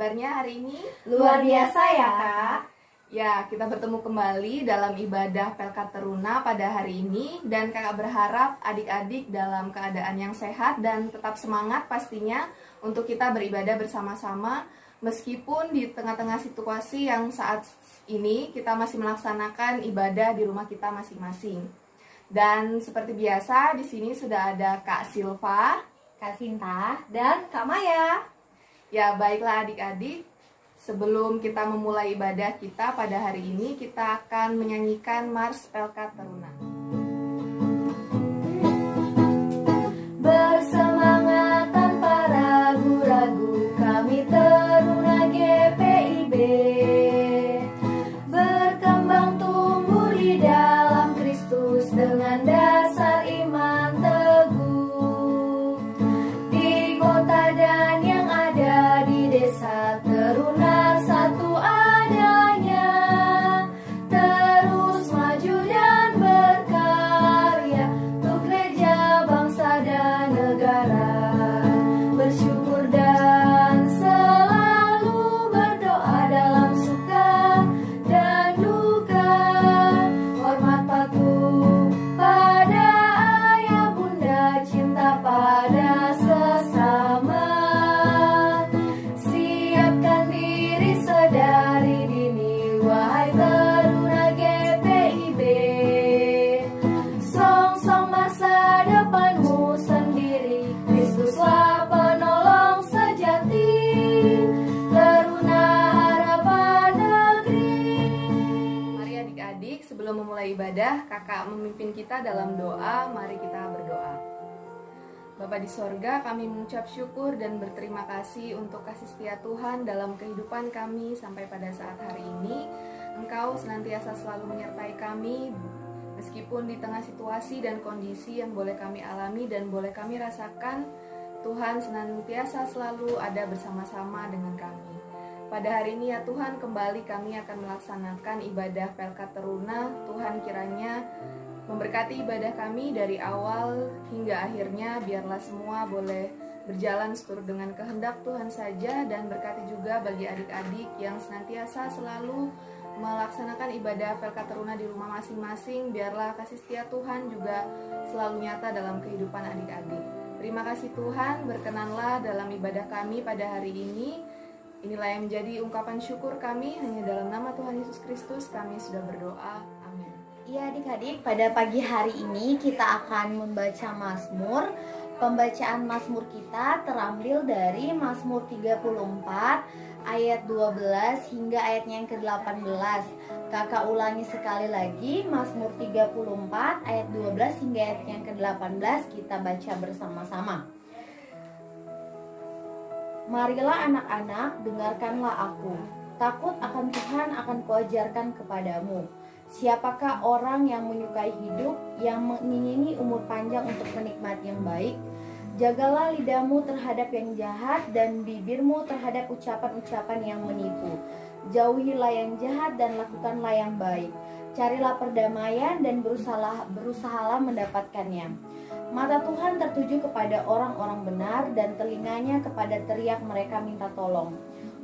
kabarnya hari ini? Luar biasa ya, Kak. Ya, kita bertemu kembali dalam ibadah Pelkat Teruna pada hari ini. Dan kakak berharap adik-adik dalam keadaan yang sehat dan tetap semangat pastinya untuk kita beribadah bersama-sama. Meskipun di tengah-tengah situasi yang saat ini kita masih melaksanakan ibadah di rumah kita masing-masing. Dan seperti biasa di sini sudah ada Kak Silva, Kak Sinta, dan Kak Maya. Ya, baiklah adik-adik. Sebelum kita memulai ibadah kita pada hari ini, kita akan menyanyikan Mars Pelkat Teruna. Bersemangat tanpa ragu-ragu, kami Teruna GPIB. Berkembang tumbuh di dalam Kristus dengan dasar iman teguh. Di kota dan yang ada di desa, Teruna satu adanya, terus maju dan berkarya untuk gereja, bangsa dan negara. Bersyukur dan selalu berdoa dalam suka dan duka. Hormat patuh pada ayah bunda, cinta pada sesama. Siapkan diri sedari dini, wahai Teruna GPIB. Song-song masa depanmu sendiri, Kristuslah penolong sejati. Teruna harapan negeri. Mari adik-adik, sebelum memulai ibadah, kakak memimpin kita dalam doa. Mari kita berdoa. Bapa di sorga, kami mengucap syukur dan berterima kasih untuk kasih setia Tuhan dalam kehidupan kami sampai pada saat hari ini. Engkau senantiasa selalu menyertai kami, meskipun di tengah situasi dan kondisi yang boleh kami alami dan boleh kami rasakan, Tuhan senantiasa selalu ada bersama-sama dengan kami. Pada hari ini ya Tuhan, kembali kami akan melaksanakan ibadah Pelkat Teruna. Tuhan kiranya memberkati ibadah kami dari awal hingga akhirnya, biarlah semua boleh berjalan seturut dengan kehendak Tuhan saja, dan berkati juga bagi adik-adik yang senantiasa selalu melaksanakan ibadah Pelkat Teruna di rumah masing-masing. Biarlah kasih setia Tuhan juga selalu nyata dalam kehidupan adik-adik. Terima kasih Tuhan, berkenanlah dalam ibadah kami pada hari ini. Inilah yang menjadi ungkapan syukur kami, hanya dalam nama Tuhan Yesus Kristus kami sudah berdoa. Amin. Iya adik-adik, pada pagi hari ini kita akan membaca Mazmur. Pembacaan Mazmur kita terambil dari Mazmur 34 ayat 12 hingga ayatnya yang ke-18. Kakak ulangi sekali lagi, Mazmur 34 ayat 12 hingga ayatnya yang ke-18, kita baca bersama-sama. Marilah anak-anak, dengarkanlah aku. Takut akan Tuhan akan kuajarkan kepadamu. Siapakah orang yang menyukai hidup, yang mengingini umur panjang untuk menikmati yang baik? Jagalah lidahmu terhadap yang jahat dan bibirmu terhadap ucapan-ucapan yang menipu. Jauhilah yang jahat dan lakukanlah yang baik. Carilah perdamaian dan berusahalah mendapatkannya. Mata Tuhan tertuju kepada orang-orang benar dan telinganya kepada teriak mereka minta tolong.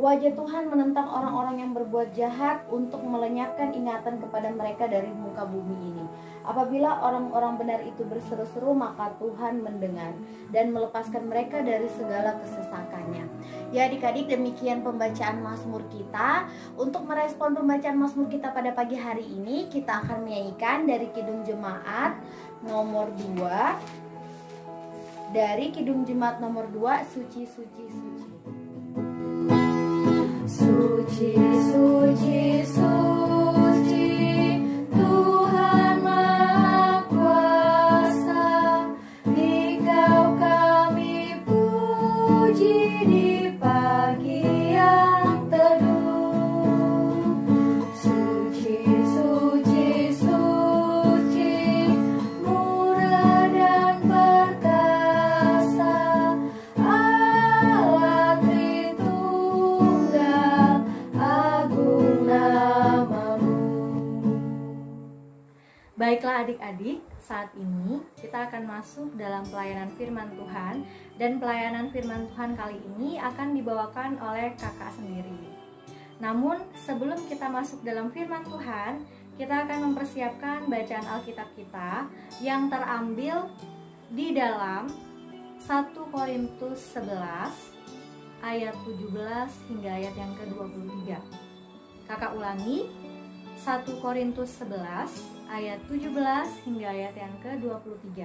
Wajah Tuhan menentang orang-orang yang berbuat jahat untuk melenyapkan ingatan kepada mereka dari muka bumi ini. Apabila orang-orang benar itu berseru-seru, maka Tuhan mendengar dan melepaskan mereka dari segala kesesakannya. Ya adik-adik, demikian pembacaan Mazmur kita. Untuk merespon pembacaan Mazmur kita pada pagi hari ini, kita akan menyanyikan dari Kidung Jemaat nomor 2. Dari Kidung Jemaat nomor 2, Suci, Suci, Suci. Suci, suci, suci, Tuhan Maha Kuasa, Dikau kami puji di pagi yang teduh. Suci, suci, suci, murah dan perkasa, Allah Tritunggal, agung Baiklah adik-adik, saat ini kita akan masuk dalam pelayanan firman Tuhan, dan pelayanan firman Tuhan kali ini akan dibawakan oleh kakak sendiri. Namun sebelum kita masuk dalam firman Tuhan, kita akan mempersiapkan bacaan Alkitab kita yang terambil di dalam 1 Korintus 11 ayat 17 hingga ayat yang ke-23. Kakak ulangi, 1 Korintus 11 ayat 17 hingga ayat yang ke-23.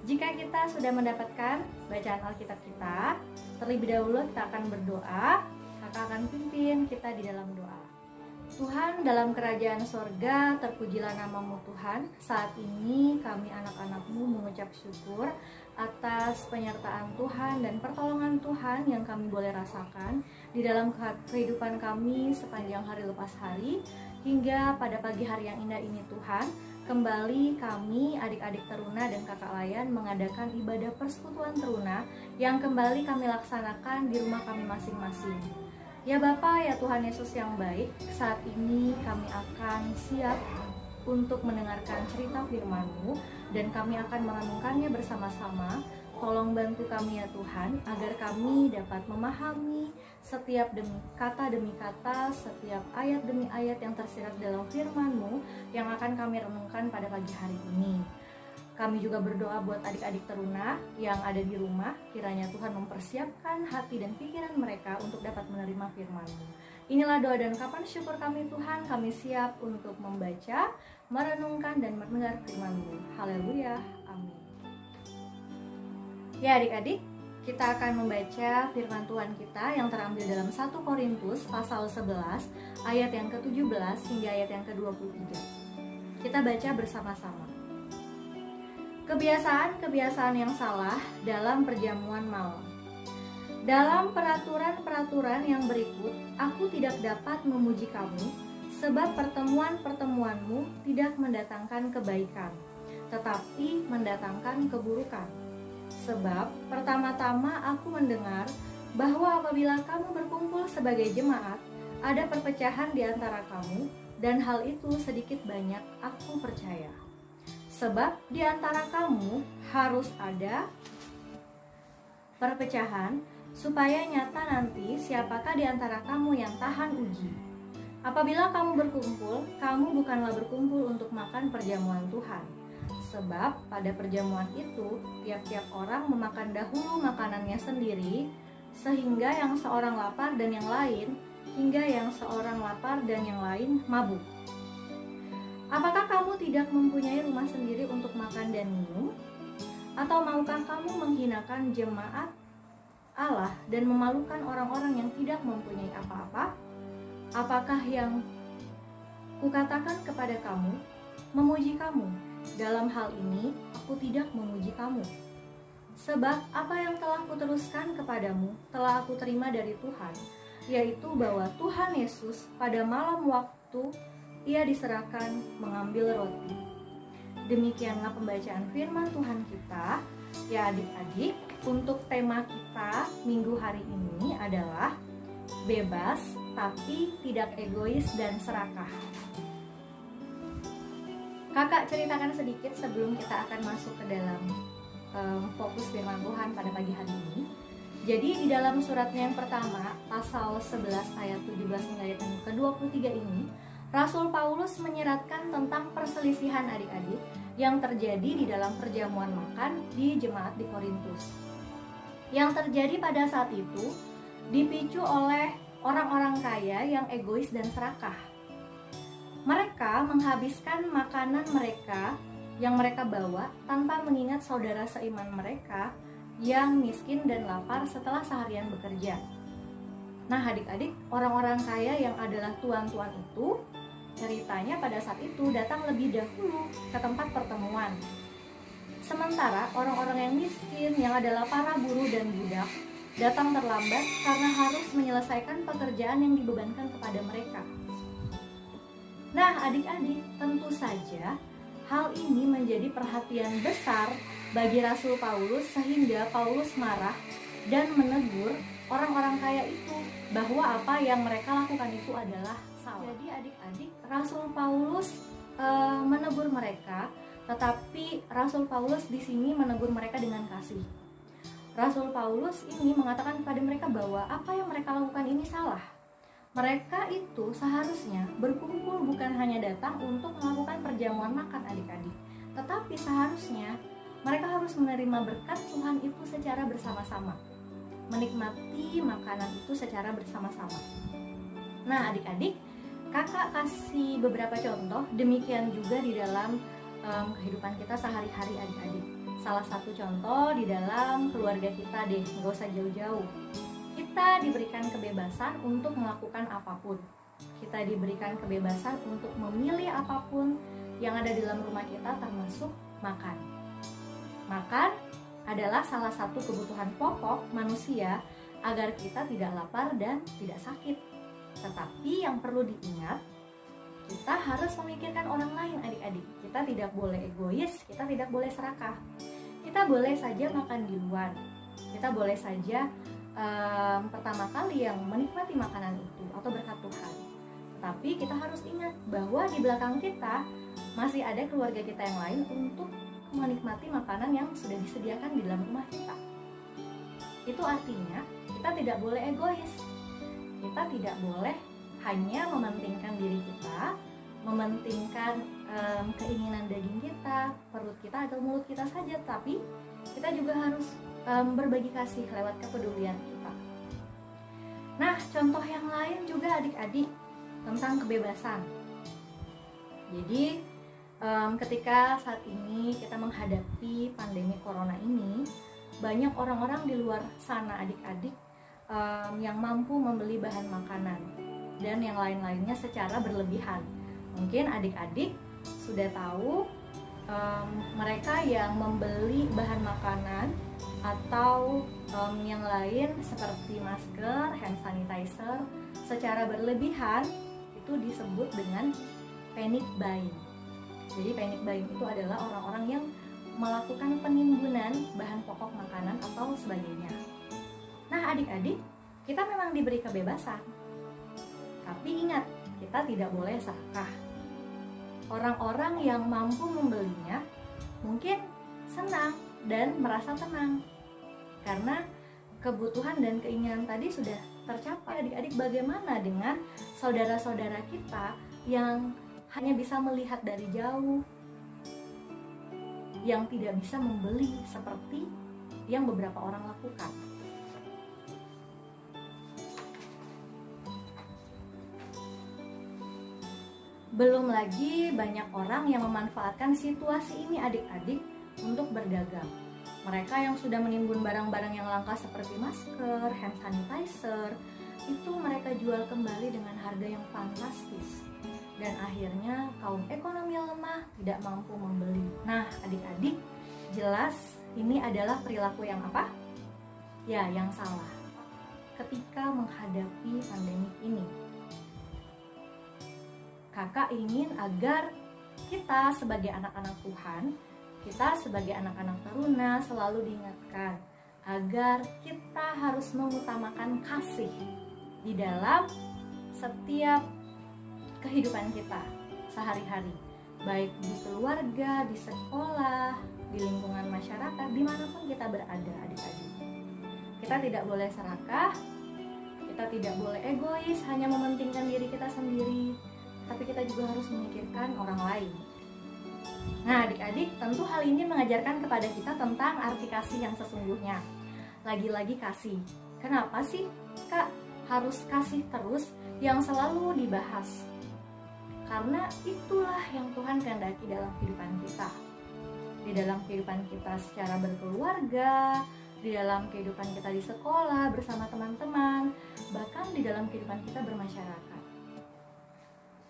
Jika kita sudah mendapatkan bacaan Alkitab kita, terlebih dahulu kita akan berdoa. Kakak akan pimpin kita di dalam doa. Tuhan, dalam kerajaan sorga, terpujilah namamu Tuhan. Saat ini kami anak-anakmu mengucap syukur atas penyertaan Tuhan dan pertolongan Tuhan yang kami boleh rasakan di dalam kehidupan kami sepanjang hari lepas hari, hingga pada pagi hari yang indah ini Tuhan, kembali kami adik-adik teruna dan kakak layan mengadakan ibadah persekutuan teruna yang kembali kami laksanakan di rumah kami masing-masing. Ya Bapa, ya Tuhan Yesus yang baik, saat ini kami akan siap untuk mendengarkan cerita firman-Mu dan kami akan merenungkannya bersama-sama. Tolong bantu kami ya Tuhan, agar kami dapat memahami setiap demi kata, setiap ayat demi ayat yang tersirat dalam firman-Mu yang akan kami renungkan pada pagi hari ini. Kami juga berdoa buat adik-adik teruna yang ada di rumah, kiranya Tuhan mempersiapkan hati dan pikiran mereka untuk dapat menerima firman-Mu. Inilah doa dan ungkapan syukur kami Tuhan, kami siap untuk membaca, merenungkan, dan mendengar firman-Mu. Haleluya, amin. Ya adik-adik, kita akan membaca firman Tuhan kita yang terambil dalam 1 Korintus pasal 11 ayat yang ke-17 hingga ayat yang ke-23. Kita baca bersama-sama. Kebiasaan-kebiasaan yang salah dalam perjamuan malam. Dalam peraturan-peraturan yang berikut, aku tidak dapat memuji kamu, sebab pertemuan-pertemuanmu tidak mendatangkan kebaikan, tetapi mendatangkan keburukan. Sebab pertama-tama aku mendengar bahwa apabila kamu berkumpul sebagai jemaat, ada perpecahan di antara kamu, dan hal itu sedikit banyak aku percaya. Sebab di antara kamu harus ada perpecahan, supaya nyata nanti siapakah di antara kamu yang tahan uji. Apabila kamu berkumpul, kamu bukanlah berkumpul untuk makan perjamuan Tuhan. Sebab pada perjamuan itu, tiap-tiap orang memakan dahulu makanannya sendiri, sehingga yang seorang lapar dan yang lain, mabuk. Apakah kamu tidak mempunyai rumah sendiri untuk makan dan minum? Atau maukah kamu menghinakan jemaat Allah dan memalukan orang-orang yang tidak mempunyai apa-apa? Apakah yang kukatakan kepada kamu, memuji kamu? Dalam hal ini, aku tidak memuji kamu. Sebab apa yang telah kuteruskan kepadamu, telah aku terima dari Tuhan, yaitu bahwa Tuhan Yesus pada malam waktu Ia diserahkan mengambil roti. Demikianlah pembacaan firman Tuhan kita. Ya adik-adik, untuk tema kita minggu hari ini adalah bebas tapi tidak egois dan serakah. Kakak ceritakan sedikit sebelum kita akan masuk ke dalam fokus firman Tuhan pada pagi hari ini. Jadi di dalam suratnya yang pertama, pasal 11 ayat 17 hingga ayat yang ke-23 ini, Rasul Paulus menyeratkan tentang perselisihan adik-adik yang terjadi di dalam perjamuan makan di jemaat di Korintus. Yang terjadi pada saat itu dipicu oleh orang-orang kaya yang egois dan serakah. Mereka menghabiskan makanan mereka yang mereka bawa tanpa mengingat saudara seiman mereka yang miskin dan lapar setelah seharian bekerja. Nah adik-adik, orang-orang kaya yang adalah tuan-tuan itu, ceritanya pada saat itu datang lebih dahulu ke tempat pertemuan. Sementara orang-orang yang miskin yang adalah para buruh dan budak datang terlambat karena harus menyelesaikan pekerjaan yang dibebankan kepada mereka. Nah adik-adik, tentu saja hal ini menjadi perhatian besar bagi Rasul Paulus, sehingga Paulus marah dan menegur orang-orang kaya itu bahwa apa yang mereka lakukan itu adalah salah. Jadi adik-adik, Rasul Paulus menegur mereka, tetapi Rasul Paulus di sini menegur mereka dengan kasih. Rasul Paulus ini mengatakan kepada mereka bahwa apa yang mereka lakukan ini salah. Mereka itu seharusnya berkumpul bukan hanya datang untuk melakukan perjamuan makan adik-adik, tetapi seharusnya mereka harus menerima berkat Tuhan itu secara bersama-sama, menikmati makanan itu secara bersama-sama. Nah adik-adik, kakak kasih beberapa contoh, demikian juga di dalam kehidupan kita sehari-hari adik-adik. Salah satu contoh di dalam keluarga kita deh, nggak usah jauh-jauh. Kita diberikan kebebasan untuk melakukan apapun. Kita diberikan kebebasan untuk memilih apapun yang ada di dalam rumah kita, termasuk makan. Makan adalah salah satu kebutuhan pokok manusia agar kita tidak lapar dan tidak sakit. Tetapi yang perlu diingat, kita harus memikirkan orang lain adik-adik. Kita tidak boleh egois, kita tidak boleh serakah. Kita boleh saja makan di luar. Kita boleh saja pertama kali yang menikmati makanan itu atau berkat Tuhan. Tetapi kita harus ingat bahwa di belakang kita masih ada keluarga kita yang lain untuk menikmati makanan yang sudah disediakan di dalam rumah kita. Itu artinya kita tidak boleh egois. Kita tidak boleh hanya mementingkan diri kita, mementingkan keinginan daging kita, perut kita atau mulut kita saja, tapi kita juga harus berbagi kasih lewat kepedulian kita. Nah, contoh yang lain juga adik-adik tentang kebebasan. Jadi, ketika saat ini kita menghadapi pandemi corona ini, banyak orang-orang di luar sana adik-adik yang mampu membeli bahan makanan dan yang lain-lainnya secara berlebihan. Mungkin adik-adik sudah tahu mereka yang membeli bahan makanan atau yang lain seperti masker, hand sanitizer secara berlebihan itu disebut dengan panic buying. Jadi panic buying itu adalah orang-orang yang melakukan penimbunan bahan pokok makanan atau sebagainya. Nah adik-adik, kita memang diberi kebebasan, tapi ingat, kita tidak boleh serakah. Orang-orang yang mampu membelinya mungkin senang dan merasa tenang karena kebutuhan dan keinginan tadi sudah tercapai. Adik-adik, bagaimana dengan saudara-saudara kita yang hanya bisa melihat dari jauh, yang tidak bisa membeli seperti yang beberapa orang lakukan? Belum lagi banyak orang yang memanfaatkan situasi ini adik-adik untuk berdagang. Mereka yang sudah menimbun barang-barang yang langka seperti masker, hand sanitizer, itu mereka jual kembali dengan harga yang fantastis. Dan akhirnya kaum ekonomi lemah tidak mampu membeli. Nah adik-adik, jelas ini adalah perilaku yang apa? Ya, yang salah ketika menghadapi pandemi ini. Kakak ingin agar kita sebagai anak-anak Tuhan, kita sebagai anak-anak teruna selalu diingatkan agar kita harus mengutamakan kasih di dalam setiap kehidupan kita sehari-hari, baik di keluarga, di sekolah, di lingkungan masyarakat, dimanapun kita berada adik-adik. Kita tidak boleh serakah, kita tidak boleh egois, hanya mementingkan diri kita sendiri, tapi kita juga harus memikirkan orang lain. Nah adik-adik, tentu hal ini mengajarkan kepada kita tentang arti kasih yang sesungguhnya. Lagi-lagi kasih. Kenapa sih Kak harus kasih terus yang selalu dibahas? Karena itulah yang Tuhan kehendaki dalam kehidupan kita. Di dalam kehidupan kita secara berkeluarga, di dalam kehidupan kita di sekolah bersama teman-teman, bahkan di dalam kehidupan kita bermasyarakat.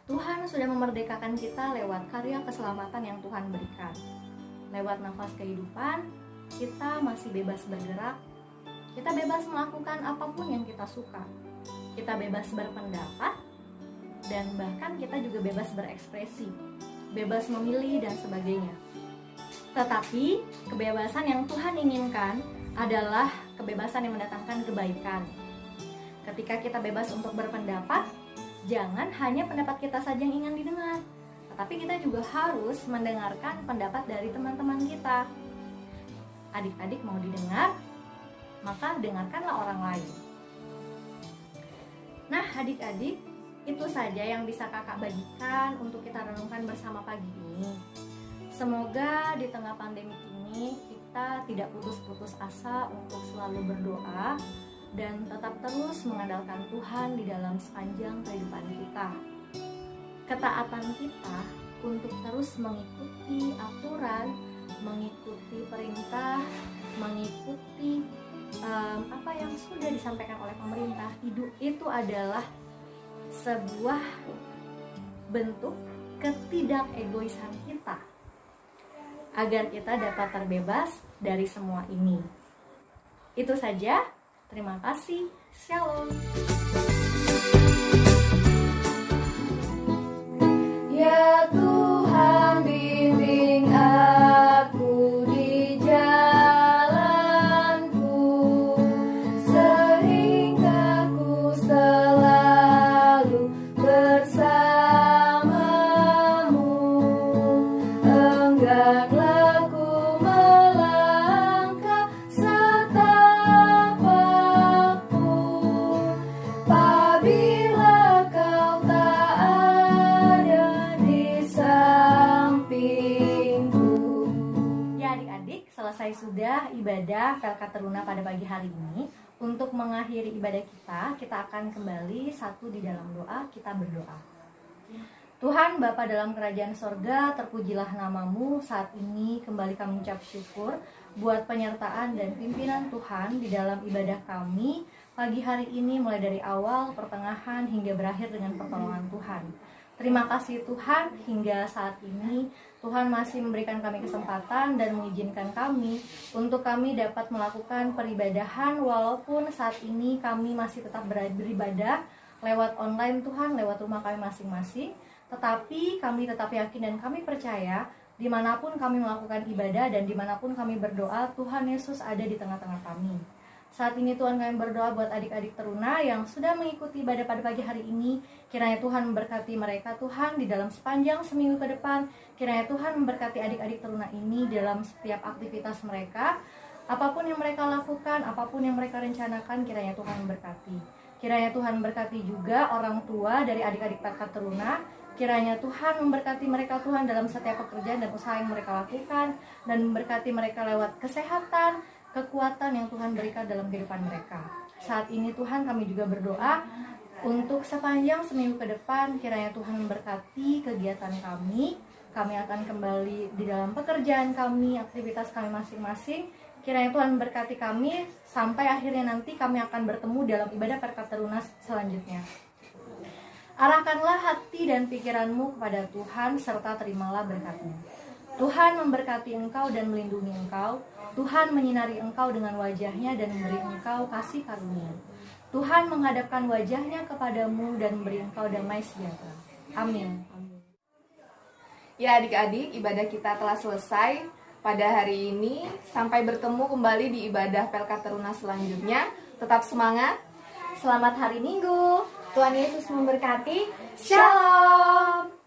Tuhan sudah memerdekakan kita lewat karya keselamatan yang Tuhan berikan. Lewat nafas kehidupan, kita masih bebas bergerak. Kita bebas melakukan apapun yang kita suka. Kita bebas berpendapat, dan bahkan kita juga bebas berekspresi, bebas memilih dan sebagainya. Tetapi kebebasan yang Tuhan inginkan adalah kebebasan yang mendatangkan kebaikan. Ketika kita bebas untuk berpendapat, jangan hanya pendapat kita saja yang ingin didengar, Tetapi kita juga harus mendengarkan pendapat dari teman-teman kita. Adik-adik mau didengar, maka dengarkanlah orang lain. Nah, adik-adik, itu saja yang bisa kakak bagikan untuk kita renungkan bersama pagi ini. Semoga di tengah pandemi ini kita tidak putus-putus asa untuk selalu berdoa dan tetap terus mengandalkan Tuhan di dalam sepanjang kehidupan kita. Ketaatan kita untuk terus mengikuti aturan, mengikuti perintah, mengikuti apa yang sudah disampaikan oleh pemerintah, itu adalah sebuah bentuk ketidakegoisan kita agar kita dapat terbebas dari semua ini. Itu saja. Terima kasih. Shalom. Ya Tuhan, bimbing aku di jalanku, sehingga ku selalu bersamamu. Enggaklah ku melangkah setapapun, apabila kau tak ada di sampingku. Ya adik-adik, selesai sudah ibadah Pelkat Teruna pada pagi hari ini. Untuk mengakhiri ibadah kita akan kembali satu di dalam doa. Kita berdoa. Tuhan Bapa dalam kerajaan sorga, terpujilah namamu. Saat ini kembali kami mengucap syukur buat penyertaan dan pimpinan Tuhan di dalam ibadah kami pagi hari ini, mulai dari awal, pertengahan, hingga berakhir dengan pertolongan Tuhan. Terima kasih Tuhan, hingga saat ini Tuhan masih memberikan kami kesempatan dan mengizinkan kami untuk kami dapat melakukan peribadahan, walaupun saat ini kami masih tetap beribadah lewat online Tuhan, lewat rumah kami masing-masing. Tetapi kami tetap yakin dan kami percaya dimanapun kami melakukan ibadah dan dimanapun kami berdoa, Tuhan Yesus ada di tengah-tengah kami. Saat ini Tuhan kami berdoa buat adik-adik teruna yang sudah mengikuti ibadah pada pagi hari ini. Kiranya Tuhan memberkati mereka Tuhan di dalam sepanjang seminggu ke depan. Kiranya Tuhan memberkati adik-adik teruna ini dalam setiap aktivitas mereka. Apapun yang mereka lakukan, apapun yang mereka rencanakan, kiranya Tuhan memberkati. Kiranya Tuhan memberkati juga orang tua dari adik-adik Pelkat Teruna. Kiranya Tuhan memberkati mereka Tuhan dalam setiap pekerjaan dan usaha yang mereka lakukan, dan memberkati mereka lewat kesehatan, kekuatan yang Tuhan berikan dalam kehidupan mereka. Saat ini Tuhan kami juga berdoa untuk sepanjang seminggu ke depan. Kiranya Tuhan memberkati kegiatan kami. Kami akan kembali di dalam pekerjaan kami, aktivitas kami masing-masing. Kiranya Tuhan memberkati kami sampai akhirnya nanti kami akan bertemu dalam ibadah Pelkat Teruna selanjutnya. Arahkanlah hati dan pikiranmu kepada Tuhan, serta terimalah berkat-Nya. Tuhan memberkati engkau dan melindungi engkau. Tuhan menyinari engkau dengan wajah-Nya dan memberi engkau kasih karunia. Tuhan menghadapkan wajah-Nya kepadamu dan memberi engkau damai sejahtera. Amin. Ya adik-adik, ibadah kita telah selesai pada hari ini. Sampai bertemu kembali di ibadah Pelkat Teruna selanjutnya. Tetap semangat. Selamat hari Minggu. Tuhan Yesus memberkati. Shalom.